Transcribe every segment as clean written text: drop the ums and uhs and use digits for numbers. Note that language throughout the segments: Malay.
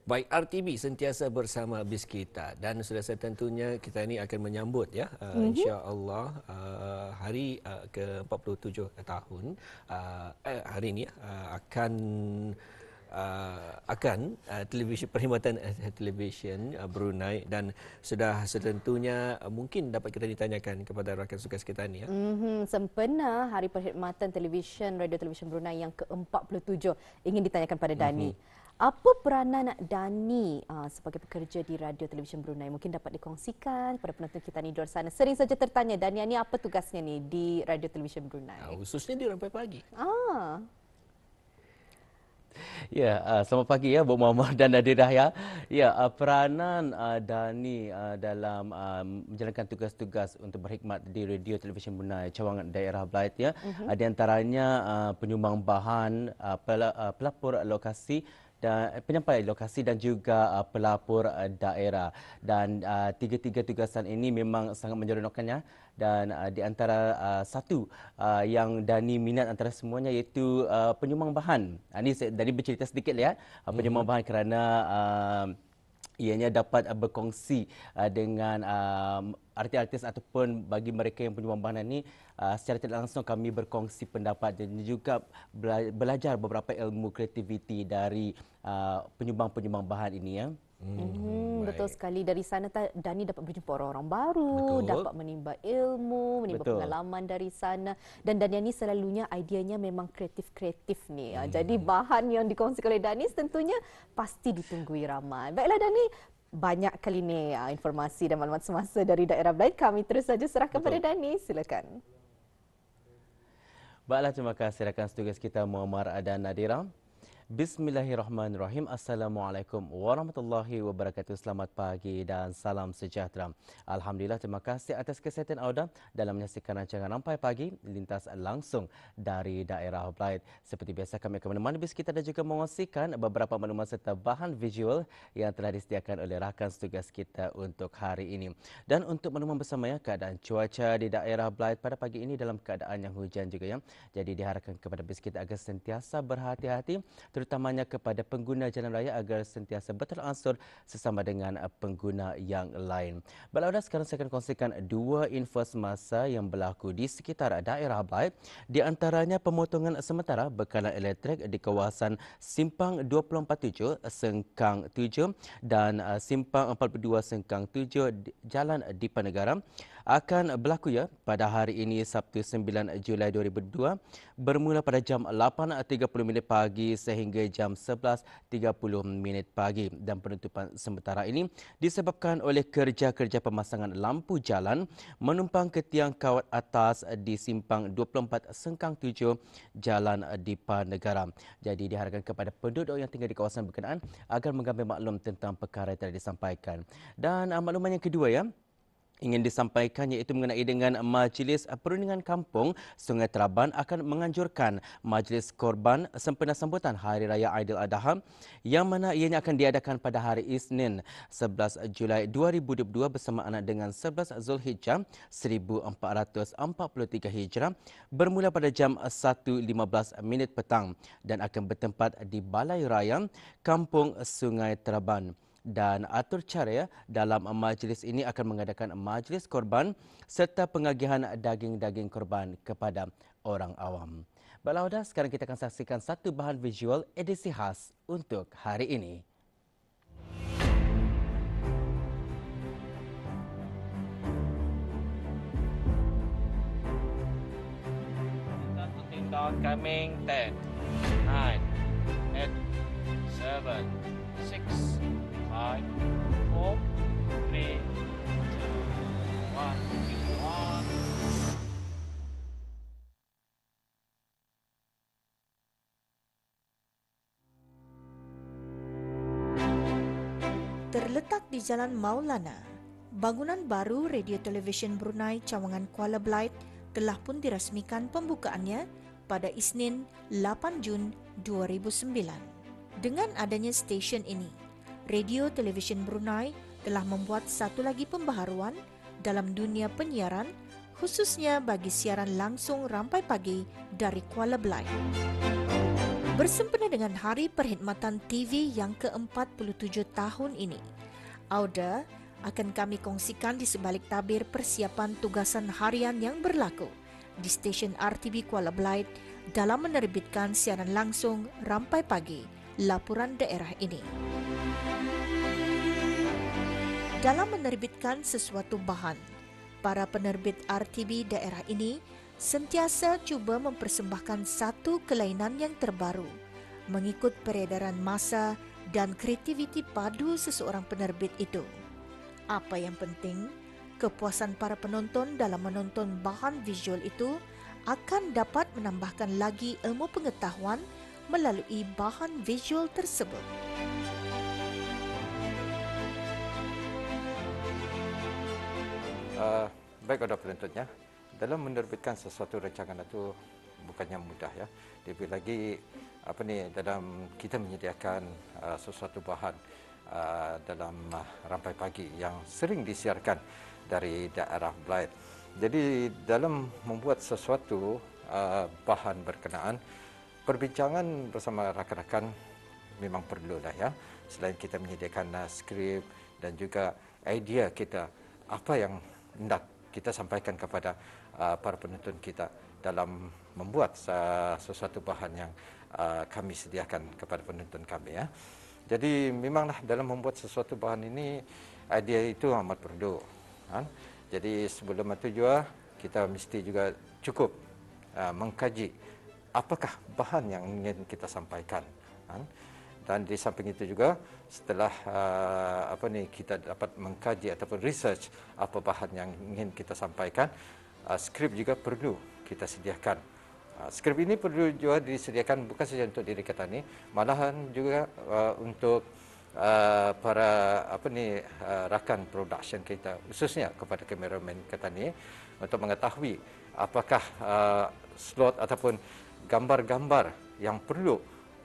Baik, RTB sentiasa bersama bis kita dan sudah tentunya kita ini akan menyambut ya insya-Allah hari ke-47 tahun hari ini akan televisyen perkhidmatan televisyen Brunei dan sudah tentunya mungkin dapat kita ditanyakan kepada rakan tugas kita ni ya. Sempena Hari Perkhidmatan Televisyen Radio Televisyen Brunei yang ke-47 ingin ditanyakan pada Dani. Apa peranan Dani sebagai pekerja di Radio Televisyen Brunei? Mungkin dapat dikongsikan kepada penonton kita ni di luar sana. Sering saja tertanya, Dani ni apa tugasnya ni di Radio Televisyen Brunei? Khususnya di Rampai Pagi. Ya, selamat pagi ya Bu Muhammad dan Nadirah ya. Ya, peranan Dani dalam menjalankan tugas-tugas untuk berkhidmat di Radio Televisyen Brunei cawangan daerah Belait ya. Di antaranya penyumbang bahan, pelapor lokasi dan penyampai lokasi dan juga pelapor daerah. Dan tiga-tiga tugasan ini memang sangat menyeronokkannya. Dan di antara satu yang Dani minat antara semuanya iaitu penyumbang bahan. Ini Dani bercerita sedikit ya. Penyumbang bahan kerana ianya dapat berkongsi dengan artis-artis ataupun bagi mereka yang penyumbang bahan ini secara tidak langsung kami berkongsi pendapat dan juga belajar beberapa ilmu kreativiti dari penyumbang-penyumbang bahan ini ya. Betul sekali. Dari sana Dani dapat berjumpa orang-orang baru, dapat menimba ilmu, menimba pengalaman dari sana. Dan Dani ni selalunya ideanya memang kreatif-kreatif ni. Jadi bahan yang dikongsikan oleh Dani tentunya pasti ditunggui ramai. Baiklah Dani, banyak kali ni informasi dan maklumat semasa dari daerah Belait. Kami terus saja serahkan kepada Dani. Silakan. Baiklah, terima kasih rakan tugas kita Muammar dan Nadira. Bismillahirrahmanirrahim. Assalamualaikum warahmatullahi wabarakatuh. Selamat pagi dan salam sejahtera. Alhamdulillah, terima kasih atas kesihatan anda dalam menyaksikan rancangan Rampai Pagi lintas langsung dari daerah Belait. Seperti biasa kami akan menemani bis kita dan juga mengongsikan beberapa maklumat serta bahan visual yang telah disediakan oleh rakan tugas kita untuk hari ini. Dan untuk makluman bersamanya keadaan cuaca di daerah Belait pada pagi ini dalam keadaan yang hujan juga ya. Jadi diharapkan kepada bis kita agar sentiasa berhati-hati, terutamanya kepada pengguna jalan raya agar sentiasa berteransur sesama dengan pengguna yang lain. Baiklah, sekarang saya akan kongsikan dua info semasa yang berlaku di sekitar daerah Belait. Di antaranya pemotongan sementara bekalan elektrik di kawasan Simpang 247 Sengkang 7 dan Simpang 42 Sengkang 7 Jalan Dipa Negara akan berlaku ya pada hari ini Sabtu 9 Julai 2002 bermula pada jam 8.30 pagi sehingga jam 11.30 pagi dan penutupan sementara ini disebabkan oleh kerja-kerja pemasangan lampu jalan menumpang ke tiang kawat atas di Simpang 24 Sengkang 7 Jalan Dipa Negara. Jadi diharapkan kepada penduduk yang tinggal di kawasan berkenaan agar mengambil maklum tentang perkara yang telah disampaikan. Dan makluman yang kedua ya, ingin disampaikan iaitu mengenai dengan Majlis Perundingan Kampung Sungai Teraban akan menganjurkan majlis korban sempena sambutan Hari Raya Aidiladha yang mana ianya akan diadakan pada hari Isnin 11 Julai 2022 bersamaan dengan 11 Zulhijjah 1443 Hijrah bermula pada jam 1.15 petang dan akan bertempat di Balai Raya Kampung Sungai Teraban. Dan atur cara dalam majlis ini akan mengadakan majlis korban serta pengagihan daging-daging korban kepada orang awam. Baiklah, sekarang kita akan saksikan satu bahan visual edisi khas untuk hari ini. Coming 10, 9, 8, 7, 6, 5, 4, 3, 2, 1. Terletak di Jalan Maulana, bangunan baru Radio Televisyen Brunei cawangan Kuala Belait telah pun dirasmikan pembukaannya pada Isnin 8 Jun 2009. Dengan adanya stesen ini, Radio Televisyen Brunei telah membuat satu lagi pembaharuan dalam dunia penyiaran, khususnya bagi siaran langsung Rampai Pagi dari Kuala Belait. Bersempena dengan Hari Perkhidmatan TV yang ke-47 tahun ini, Auda akan kami kongsikan di sebalik tabir persiapan tugasan harian yang berlaku di stesen RTB Kuala Belait dalam menerbitkan siaran langsung Rampai Pagi, laporan daerah ini. Dalam menerbitkan sesuatu bahan, para penerbit RTB daerah ini sentiasa cuba mempersembahkan satu kelainan yang terbaru mengikut peredaran masa dan kreativiti padu seseorang penerbit itu. Apa yang penting, kepuasan para penonton dalam menonton bahan visual itu akan dapat menambahkan lagi ilmu pengetahuan melalui bahan visual tersebut. Baik ada penuntutnya, dalam menerbitkan sesuatu rancangan itu bukannya mudah ya. Lebih lagi dalam kita menyediakan sesuatu bahan dalam Rampai Pagi yang sering disiarkan dari daerah Belait. Jadi dalam membuat sesuatu bahan berkenaan, perbincangan bersama rakan-rakan memang perlulah ya. Selain kita menyediakan skrip dan juga idea kita, apa yang hendak kita sampaikan kepada para penonton kita dalam membuat sesuatu bahan yang kami sediakan kepada penonton kami ya. Jadi memanglah dalam membuat sesuatu bahan ini idea itu amat perlu. Kan? Jadi sebelum itu juga kita mesti juga cukup mengkaji apakah bahan yang ingin kita sampaikan. Kan? Dan di samping itu juga setelah kita dapat mengkaji ataupun research apa bahan yang ingin kita sampaikan, skrip juga perlu kita sediakan. Skrip ini perlu juga disediakan bukan saja untuk diri kita ni, malahan juga untuk para rakan production kita, khususnya kepada kameraman kita ni, untuk mengetahui apakah slot ataupun gambar-gambar yang perlu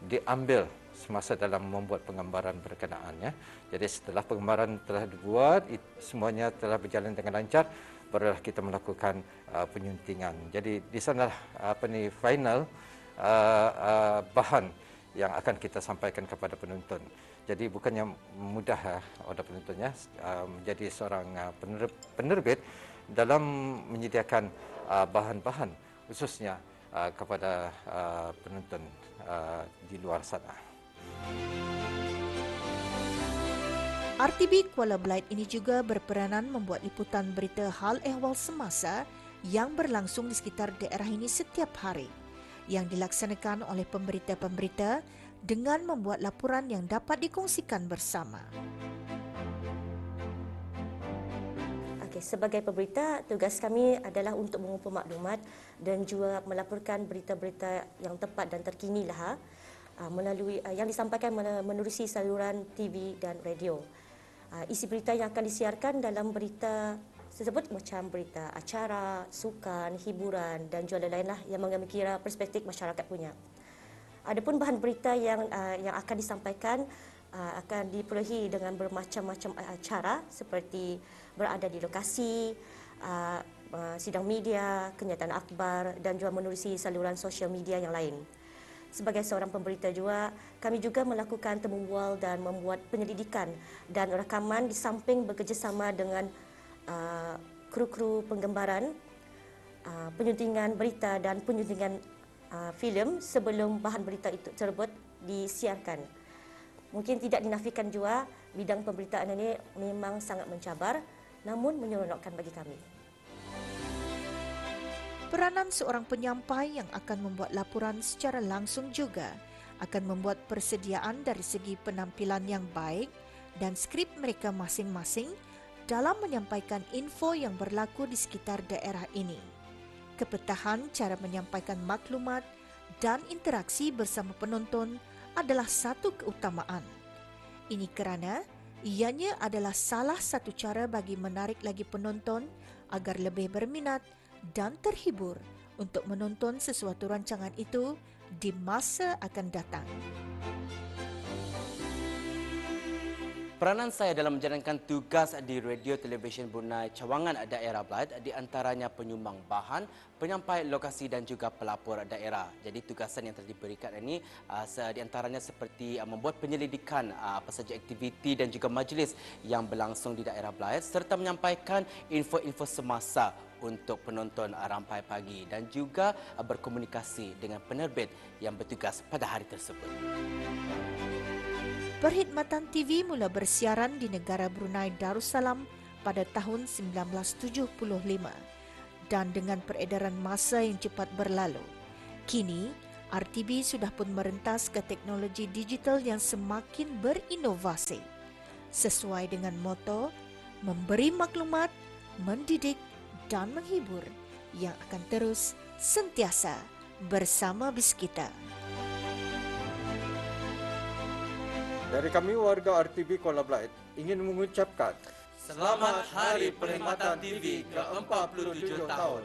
diambil semasa dalam membuat penggambaran berkenaannya. Jadi setelah penggambaran telah dibuat, semuanya telah berjalan dengan lancar, barulah kita melakukan penyuntingan. Jadi di sana final bahan yang akan kita sampaikan kepada penonton. Jadi bukannya mudah oleh penontonnya menjadi seorang penerbit dalam menyediakan bahan-bahan khususnya kepada penonton di luar sana. RTB Kuala Belait ini juga berperanan membuat liputan berita hal ehwal semasa yang berlangsung di sekitar daerah ini setiap hari, yang dilaksanakan oleh pemberita-pemberita dengan membuat laporan yang dapat dikongsikan bersama. Sebagai pemberita, tugas kami adalah untuk mengumpul maklumat dan juga melaporkan berita-berita yang tepat dan terkini melalui yang disampaikan menerusi saluran TV dan radio. Isi berita yang akan disiarkan dalam berita tersebut macam berita acara, sukan, hiburan dan juga lain-lain yang mengambil kira perspektif masyarakat punya. Adapun bahan berita yang akan disampaikan akan diperolehi dengan bermacam-macam cara seperti berada di lokasi, sidang media, kenyataan akhbar dan juga menerusi saluran sosial media yang lain. Sebagai seorang pemberita juga, kami juga melakukan temu bual dan membuat penyelidikan dan rakaman di samping bekerjasama dengan kru-kru penggambaran, penyuntingan berita dan penyuntingan filem sebelum bahan berita itu tersebut disiarkan. Mungkin tidak dinafikan juga, bidang pemberitaan ini memang sangat mencabar, namun menyeronokkan bagi kami. Peranan seorang penyampai yang akan membuat laporan secara langsung juga akan membuat persediaan dari segi penampilan yang baik dan skrip mereka masing-masing dalam menyampaikan info yang berlaku di sekitar daerah ini. Kepetahan cara menyampaikan maklumat dan interaksi bersama penonton adalah satu keutamaan. Ini kerana ianya adalah salah satu cara bagi menarik lagi penonton agar lebih berminat dan terhibur untuk menonton sesuatu rancangan itu di masa akan datang. Peranan saya dalam menjalankan tugas di Radio Televisyen Brunei Cawangan Daerah Blight di antaranya penyumbang bahan, penyampai lokasi dan juga pelapor daerah. Jadi tugasan yang telah diberikan ini di antaranya seperti membuat penyelidikan apa saja aktiviti dan juga majlis yang berlangsung di daerah Blight serta menyampaikan info-info semasa untuk penonton Rampai Pagi dan juga berkomunikasi dengan penerbit yang bertugas pada hari tersebut. Perkhidmatan TV mula bersiaran di negara Brunei Darussalam pada tahun 1975 dan dengan peredaran masa yang cepat berlalu, kini RTB sudah pun merentas ke teknologi digital yang semakin berinovasi sesuai dengan moto memberi maklumat, mendidik dan menghibur yang akan terus sentiasa bersama BIS kita. Dari kami warga RTB Kuala Blight ingin mengucapkan Selamat Hari Perkhidmatan TV ke-47 tahun.